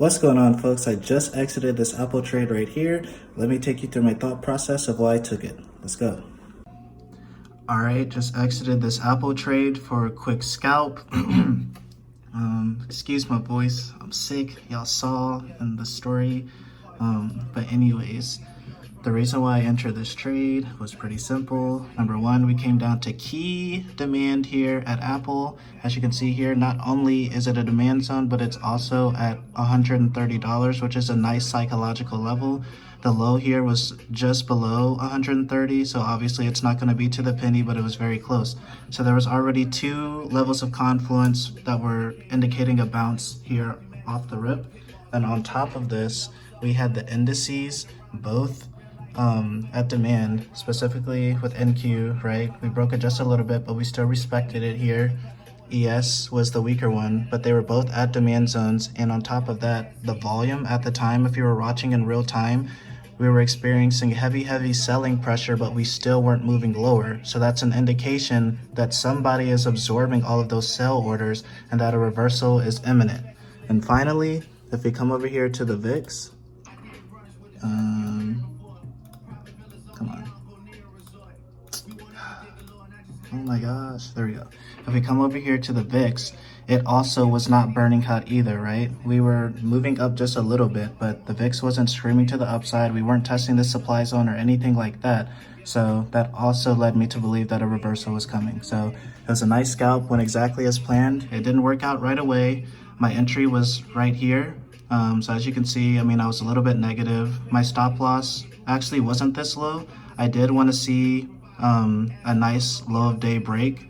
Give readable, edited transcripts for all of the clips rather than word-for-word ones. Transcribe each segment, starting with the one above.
What's going on, folks? I just exited this Apple trade right here. Let me take you through my thought process of why I took it. Let's go. All right, just exited this Apple trade for a quick scalp. Excuse my voice, I'm sick, y'all saw in the story. But anyways, the reason why I entered this trade was pretty simple. Number one, we came down to key demand here at Apple. As you can see here, not only is it a demand zone, but it's also at $130, which is a nice psychological level. The low here was just below 130, so obviously it's not going to be to the penny, but it was very close. So there was already two levels of confluence that were indicating a bounce here off the rip. And on top of this, we had the indices both at demand, specifically with NQ, right? We broke it just a little bit, but we still respected it here. ES was the weaker one, but they were both at demand zones. And on top of that, the volume at the time, if you were watching in real time, we were experiencing heavy selling pressure, but we still weren't moving lower. So that's an indication that somebody is absorbing all of those sell orders and that a reversal is imminent. And finally, if we come over here to the VIX, come on. Oh my gosh, there we go. If we come over here to the VIX, it also was not burning hot either, right? We were moving up just a little bit, but the VIX wasn't screaming to the upside. We weren't testing the supply zone or anything like that. So that also led me to believe that a reversal was coming. So it was a nice scalp, went exactly as planned. It didn't work out right away. My entry was right here. So as you can see, I was a little bit negative. My stop loss actually wasn't this low. I did want to see a nice low of day break,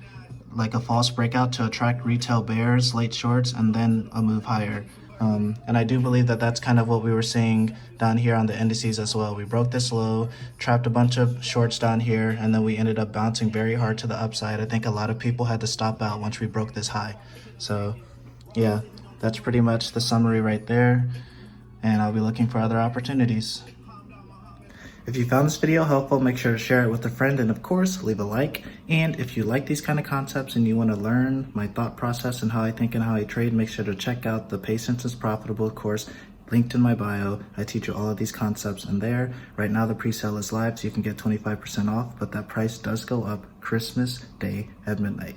like a false breakout to attract retail bears, late shorts, and then a move higher. And I do believe that that's kind of what we were seeing down here on the indices as well. We broke this low, trapped a bunch of shorts down here, and then we ended up bouncing very hard to the upside. I think a lot of people had to stop out once we broke this high. So yeah, that's pretty much the summary right there. And I'll be looking for other opportunities. If you found this video helpful, make sure to share it with a friend, and of course, leave a like. And if you like these kind of concepts and you want to learn my thought process and how I think and how I trade, make sure to check out the Patience is Profitable course linked in my bio. I teach you all of these concepts in there. Right now, the pre-sale is live, so you can get 25% off, but that price does go up Christmas Day at midnight.